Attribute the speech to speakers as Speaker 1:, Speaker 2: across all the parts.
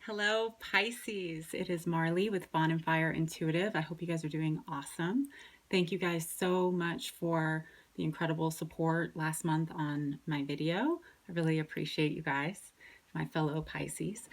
Speaker 1: Hello, Pisces. It is Marley with Fawn and Fire Intuitive. I hope you guys are doing awesome. Thank you guys so much for the incredible support last month on my video. I really appreciate you guys, my fellow Pisces.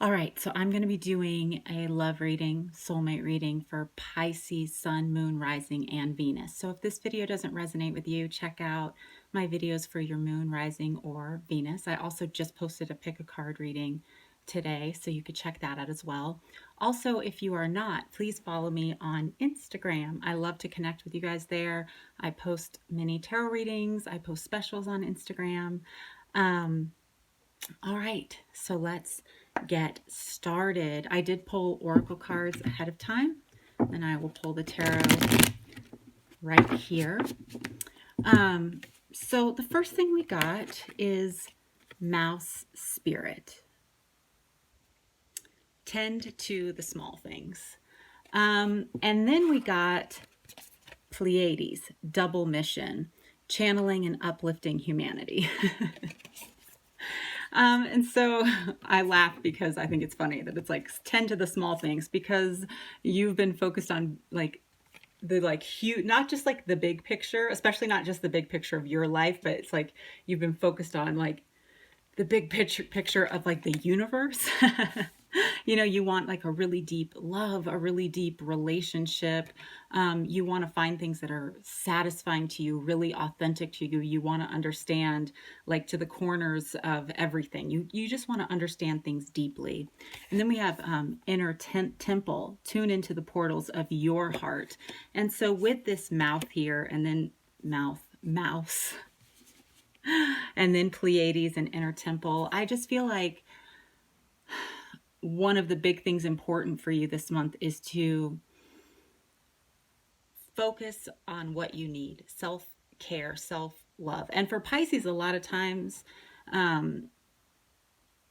Speaker 1: All right, so I'm going to be doing a love reading, soulmate reading for Pisces, Sun, Moon, Rising, and Venus. So if this video doesn't resonate with you, check out my videos for your Moon, Rising, or Venus. I also just posted a pick a card reading today, so you could check that out as well. Also, if you are not, please follow me on Instagram. I love to connect with you guys there. I post mini tarot readings. I post specials on Instagram. All right, so let's get started. I did pull oracle cards ahead of time, and I will pull the tarot right here. So the first thing we got is Mouse Spirit. Tend to the small things. And then we got Pleiades, Double Mission, channeling and uplifting humanity. And so I laugh because I think it's funny that it's like tend to the small things, because you've been focused on like the huge, not just like the big picture, especially not just the big picture of your life, but it's like you've been focused on like the big picture of like the universe. You know, you want like a really deep love, a really deep relationship. You want to find things that are satisfying to you, really authentic to you. You want to understand like to the corners of everything. You just want to understand things deeply. And then we have inner temple, tune into the portals of your heart. And so with this mouth here, and then mouse, and then Pleiades and inner temple, I just feel like one of the big things important for you this month is to focus on what you need, self-care, self-love. And for Pisces, a lot of times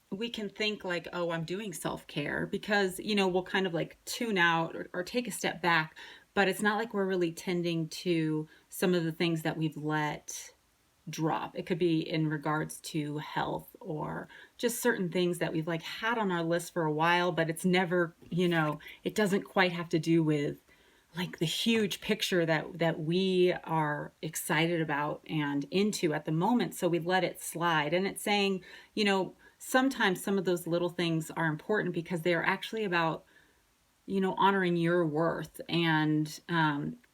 Speaker 1: we can think like, oh, I'm doing self-care, because, you know, we'll kind of like tune out or take a step back, but it's not like we're really tending to some of the things that we've let drop. It could be in regards to health or just certain things that we've like had on our list for a while, but it's never, you know, it doesn't quite have to do with like the huge picture that we are excited about and into at the moment. So we let it slide. And it's saying, you know, sometimes some of those little things are important because they are actually about, you know, honoring your worth. And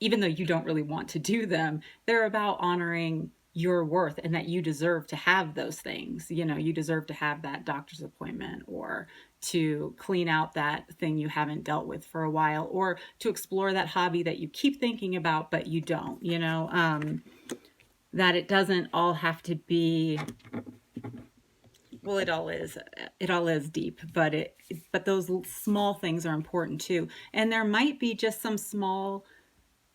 Speaker 1: even though you don't really want to do them, they're about honoring your worth and that you deserve to have those things. You know, you deserve to have that doctor's appointment, or to clean out that thing you haven't dealt with for a while, or to explore that hobby that you keep thinking about but you don't, you know, that it doesn't all have to be, well, it all is deep, but those small things are important too. And there might be just some small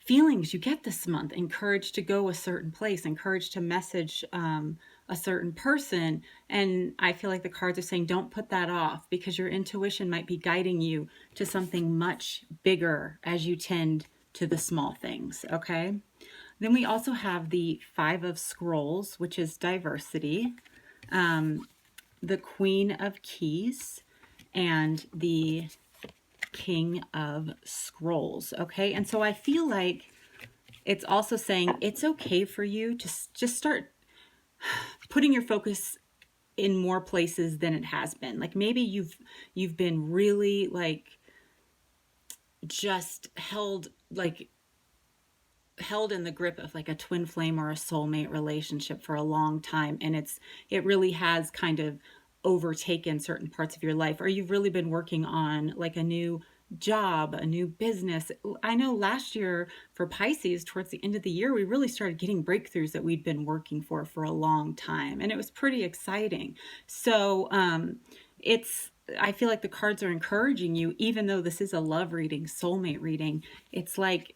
Speaker 1: feelings you get this month, encouraged to go a certain place, encouraged to message a certain person. And I feel like the cards are saying, don't put that off, because your intuition might be guiding you to something much bigger as you tend to the small things. Okay. Then we also have the Five of Scrolls, which is diversity, the Queen of Keys, and the King of Scrolls. Okay. And so I feel like it's also saying it's okay for you to just start putting your focus in more places than it has been. Like maybe you've been really like just held in the grip of like a twin flame or a soulmate relationship for a long time, and it really has kind of overtaken certain parts of your life, or you've really been working on like a new job, a new business. I know last year for Pisces, towards the end of the year, we really started getting breakthroughs that we'd been working for a long time, and it was pretty exciting. So I feel like the cards are encouraging you, even though this is a love reading, soulmate reading, it's like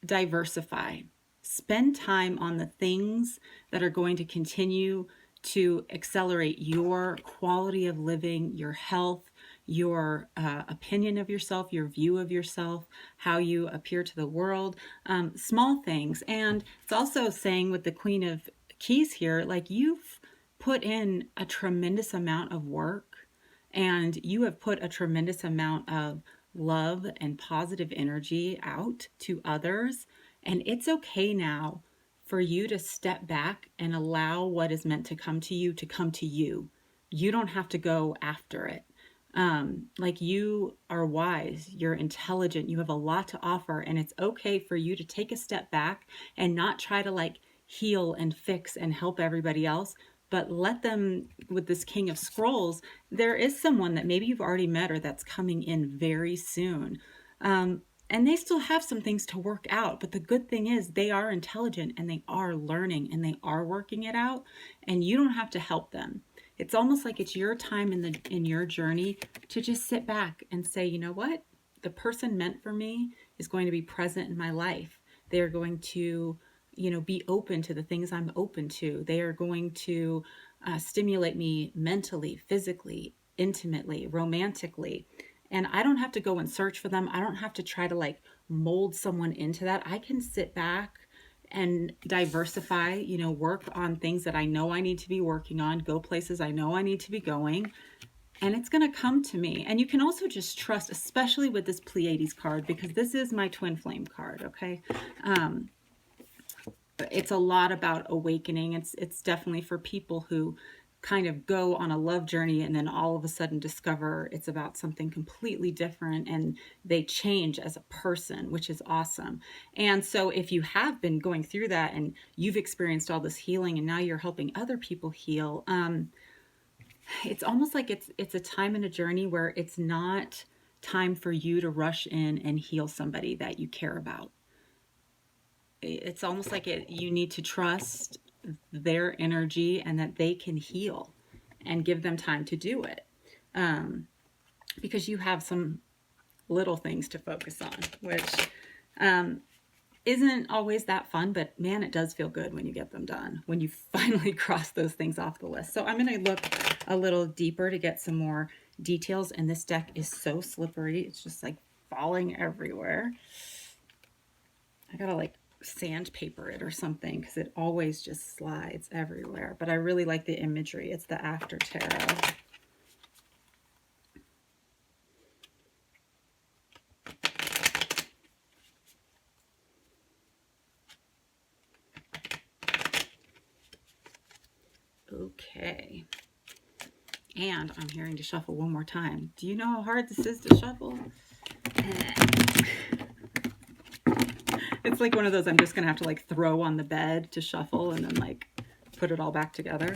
Speaker 1: diversify. Spend time on the things that are going to continue to accelerate your quality of living, your health, your opinion of yourself, your view of yourself, how you appear to the world, small things. And it's also saying with the Queen of Keys here, like you've put in a tremendous amount of work, and you have put a tremendous amount of love and positive energy out to others. And it's okay now for you to step back and allow what is meant to come to you to come to you. You don't have to go after it. Like, you are wise, you're intelligent, you have a lot to offer, and it's okay for you to take a step back and not try to like heal and fix and help everybody else, but let them, with this King of Scrolls, there is someone that maybe you've already met or that's coming in very soon. And they still have some things to work out, but the good thing is they are intelligent and they are learning and they are working it out, and you don't have to help them. It's almost like it's your time in your journey to just sit back and say, you know what? The person meant for me is going to be present in my life. They are going to, be open to the things I'm open to. They are going to stimulate me mentally, physically, intimately, romantically. And I don't have to go and search for them. I don't have to try to like mold someone into that. I can sit back and diversify, work on things that I know I need to be working on, go places I know I need to be going, and it's going to come to me. And you can also just trust, especially with this Pleiades card, because this is my twin flame card, okay? It's a lot about awakening. It's definitely for people who kind of go on a love journey and then all of a sudden discover it's about something completely different, and they change as a person, which is awesome. And so if you have been going through that and you've experienced all this healing and now you're helping other people heal, it's almost like it's a time and a journey where it's not time for you to rush in and heal somebody that you care about. It's almost like you need to trust their energy and that they can heal, and give them time to do it, because you have some little things to focus on, which isn't always that fun, but man, it does feel good when you get them done, when you finally cross those things off the list. So I'm going to look a little deeper to get some more details, and this deck is so slippery. It's just like falling everywhere. I gotta like sandpaper it or something, because it always just slides everywhere. But I really like the imagery. It's the After Tarot. Okay. And I'm hearing to shuffle one more time. Do you know how hard this is to shuffle? It's like one of those I'm just going to have to like throw on the bed to shuffle and then like put it all back together.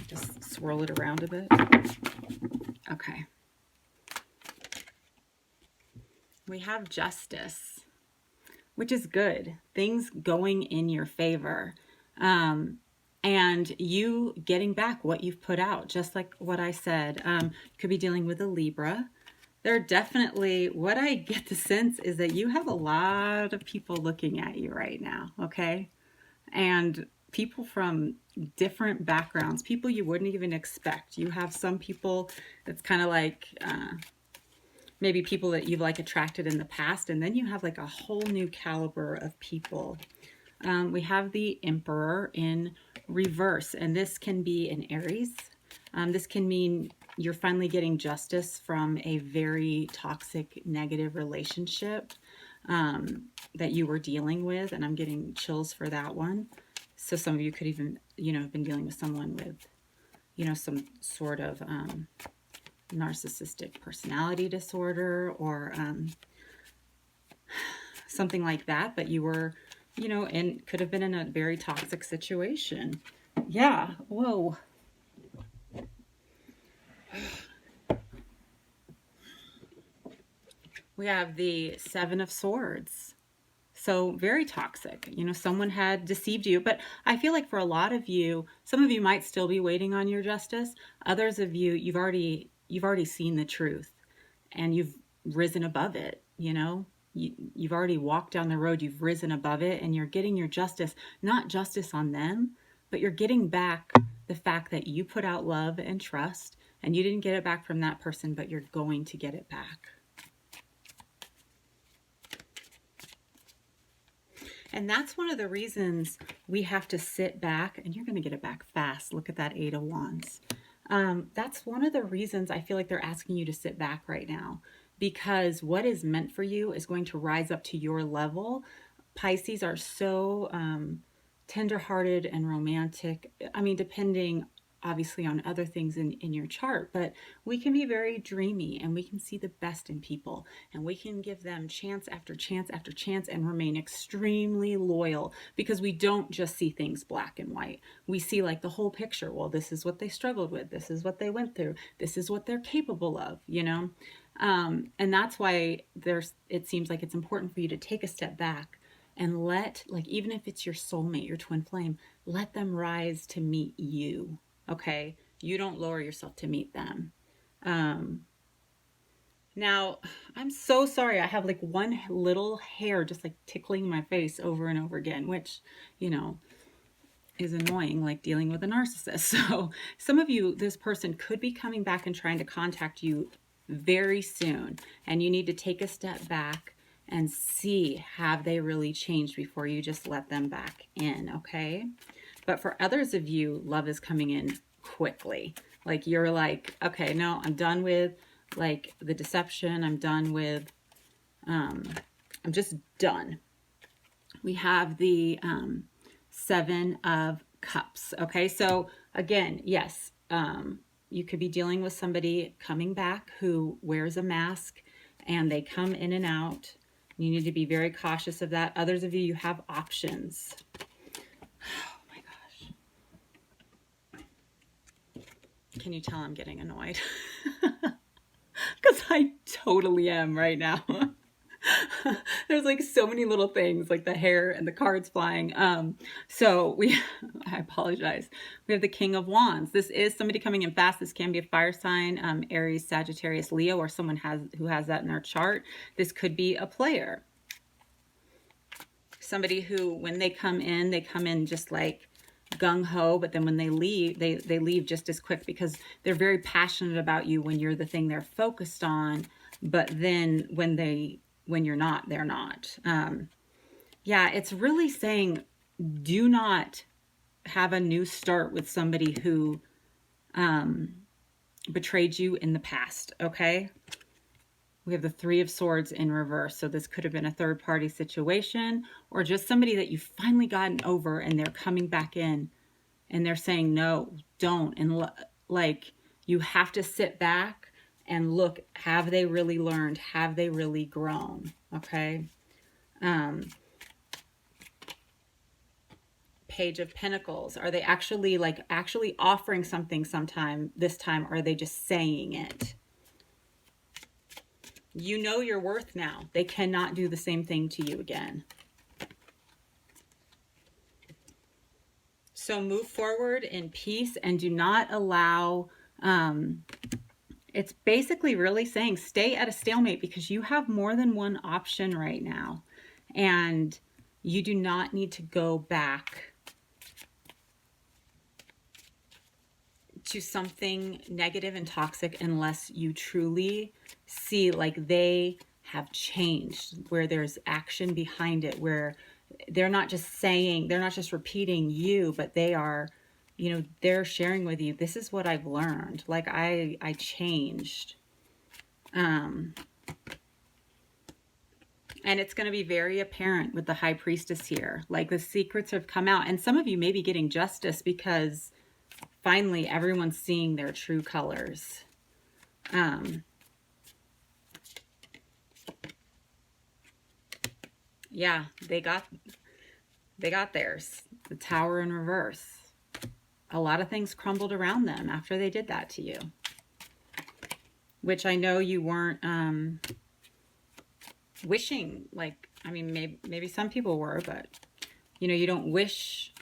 Speaker 1: Just swirl it around a bit. Okay. We have Justice, which is good. Things going in your favor. And you getting back what you've put out, just like what I said. Could be dealing with a Libra. They're definitely, what I get the sense is that you have a lot of people looking at you right now, okay? And people from different backgrounds, people you wouldn't even expect. You have some people that's kind of like maybe people that you've like attracted in the past, and then you have like a whole new caliber of people. We have the Emperor in reverse, and this can be an Aries. This can mean you're finally getting justice from a very toxic, negative relationship that you were dealing with, and I'm getting chills for that one. So some of you could even, have been dealing with someone with, some sort of narcissistic personality disorder or something like that, but you were, and could have been in a very toxic situation. Yeah. Whoa. We have the Seven of Swords. So very toxic. Someone had deceived you, but I feel like for a lot of you, some of you might still be waiting on your justice. Others of you, you've already seen the truth and you've risen above it. You've already walked down the road, you've risen above it, and you're getting your justice, not justice on them, but you're getting back the fact that you put out love and trust, and you didn't get it back from that person, but you're going to get it back. And that's one of the reasons we have to sit back, and you're going to get it back fast. Look at that Eight of Wands. That's one of the reasons I feel like they're asking you to sit back right now, because what is meant for you is going to rise up to your level. Pisces are so tenderhearted and romantic. I mean, depending obviously on other things in your chart, but we can be very dreamy and we can see the best in people and we can give them chance after chance after chance and remain extremely loyal, because we don't just see things black and white. We see like the whole picture. Well, this is what they struggled with. This is what they went through. This is what they're capable of, you know? And that's why it seems like it's important for you to take a step back and let, like, even if it's your soulmate, your twin flame, let them rise to meet you. Okay, you don't lower yourself to meet them. Now, I'm so sorry. I have like one little hair just like tickling my face over and over again, which, you know, is annoying, like dealing with a narcissist. So some of you, this person could be coming back and trying to contact you very soon. And you need to take a step back and see, have they really changed before you just let them back in, okay? But for others of you, love is coming in quickly. Like you're like, okay, no, I'm done with like the deception. I'm done with, I'm just done. We have the 7 of Cups. Okay, so again, yes, you could be dealing with somebody coming back who wears a mask and they come in and out. You need to be very cautious of that. Others of you, you have options. Can you tell I'm getting annoyed? Because I totally am right now. There's like so many little things, like the hair and the cards flying. So I apologize. We have the King of Wands. This is somebody coming in fast. This can be a fire sign, Aries, Sagittarius, Leo, or someone who has that in their chart. This could be a player. Somebody who, when they come in just like gung-ho, but then when they leave, they leave just as quick, because they're very passionate about you when you're the thing they're focused on, but then when you're not, they're not. Yeah, it's really saying do not have a new start with somebody who betrayed you in the past, okay? We have the 3 of Swords in reverse. So this could have been a third-party situation or just somebody that you've finally gotten over and they're coming back in and they're saying, no, don't. And like, you have to sit back and look, have they really learned? Have they really grown? Okay. Page of Pentacles. Are they actually offering something this time? Or are they just saying it? You know your worth now. They cannot do the same thing to you again. So move forward in peace and do not allow, it's basically really saying stay at a stalemate, because you have more than one option right now. And you do not need to go back to something negative and toxic unless you truly see like they have changed, where there's action behind it, where they're not just saying, they're not just repeating you, but they are, you know, they're sharing with you, this is what I've learned. Like I changed. And it's going to be very apparent with the High Priestess here. Like the secrets have come out, and some of you may be getting justice because finally everyone's seeing their true colors. Yeah, they got theirs. The Tower in reverse. A lot of things crumbled around them after they did that to you. Which I know you weren't wishing, like, I mean, maybe some people were, but, you know, you don't wish.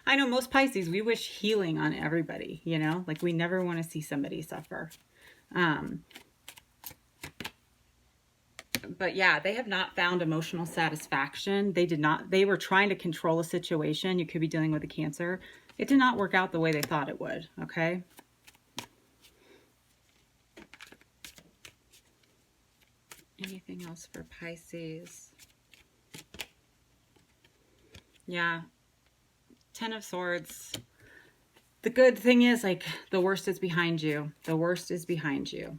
Speaker 1: I know most Pisces, we wish healing on everybody, you know, like we never want to see somebody suffer. But yeah, they have not found emotional satisfaction. They were trying to control a situation. You could be dealing with a Cancer. It did not work out the way they thought it would, okay? Anything else for Pisces? Yeah. Ten of Swords. The good thing is, like, the worst is behind you. The worst is behind you.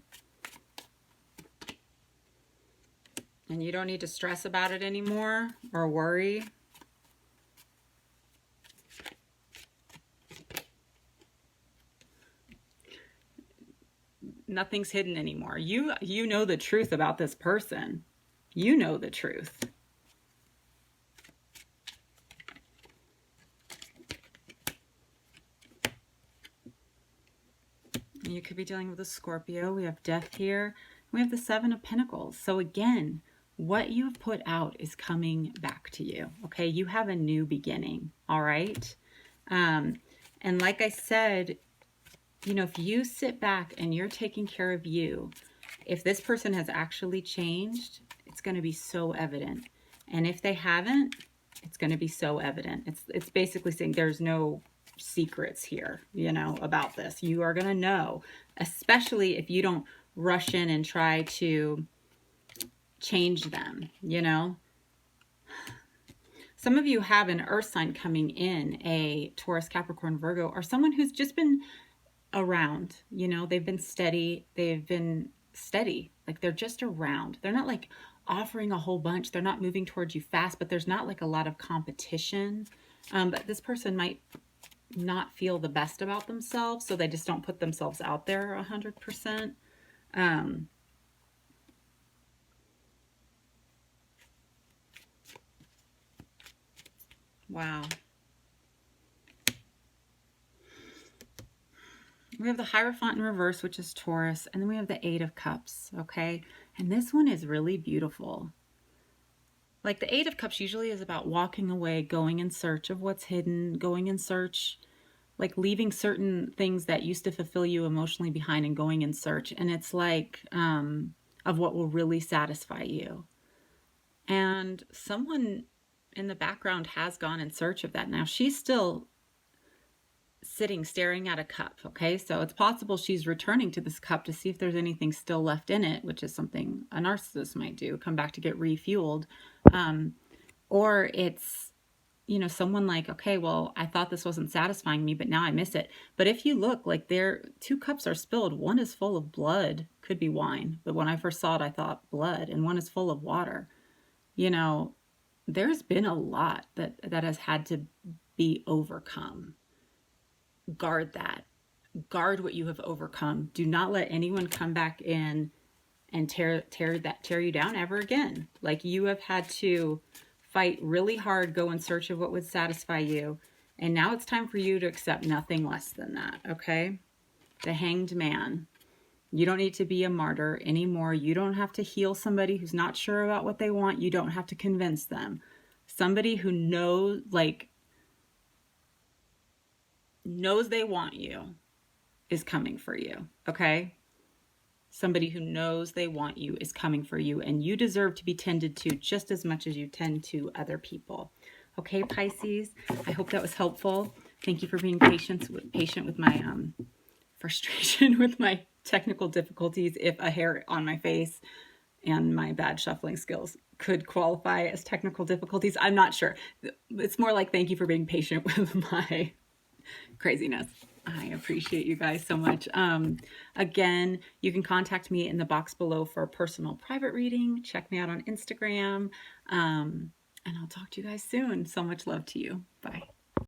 Speaker 1: And you don't need to stress about it anymore or worry. Nothing's hidden anymore. You know the truth about this person. You know the truth. You could be dealing with a Scorpio. We have death here. We have the Seven of Pentacles. So again, what you've put out is coming back to you. Okay, you have a new beginning. All right. And like I said, you know, if you sit back and you're taking care of you, if this person has actually changed, it's going to be so evident. And if they haven't, it's going to be so evident. It's basically saying there's no secrets here, you know, about this. You are going to know, especially if you don't rush in and try to change them, you know. Some of you have an earth sign coming in, a Taurus, Capricorn, Virgo, or someone who's just been around, you know, they've been steady. Like they're just around. They're not like offering a whole bunch. They're not moving towards you fast, but there's not like a lot of competition. But this person might not feel the best about themselves, so they just don't put themselves out there 100%. Wow. We have the Hierophant in reverse, which is Taurus, and then we have the Eight of Cups, okay? And this one is really beautiful. Like the Eight of Cups usually is about walking away, going in search of what's hidden, going in search, like leaving certain things that used to fulfill you emotionally behind and going in search. And it's like of what will really satisfy you. And someone in the background has gone in search of that. Now she's still sitting staring at a cup, okay? So it's possible she's returning to this cup to see if there's anything still left in it, which is something a narcissist might do, come back to get refueled. Or it's, you know, someone like, okay, well, I thought this wasn't satisfying me, but now I miss it. But if you look, like there, two cups are spilled. One is full of blood, could be wine, but when I first saw it, I thought blood, and one is full of water. You know, there's been a lot that has had to be overcome. Guard that. Guard what you have overcome. Do not let anyone come back in and tear you down ever again. Like you have had to fight really hard, go in search of what would satisfy you. And now it's time for you to accept nothing less than that, okay? The Hanged Man. You don't need to be a martyr anymore. You don't have to heal somebody who's not sure about what they want. You don't have to convince them. Somebody who knows they want you is coming for you, okay? Somebody who knows they want you is coming for you, and you deserve to be tended to just as much as you tend to other people. Okay, Pisces, I hope that was helpful. Thank you for being patient with my frustration with my technical difficulties. If a hair on my face and my bad shuffling skills could qualify as technical difficulties, I'm not sure. It's more like thank you for being patient with my craziness. I appreciate you guys so much. Again, you can contact me in the box below for a personal private reading. Check me out on Instagram. And I'll talk to you guys soon. So much love to you. Bye.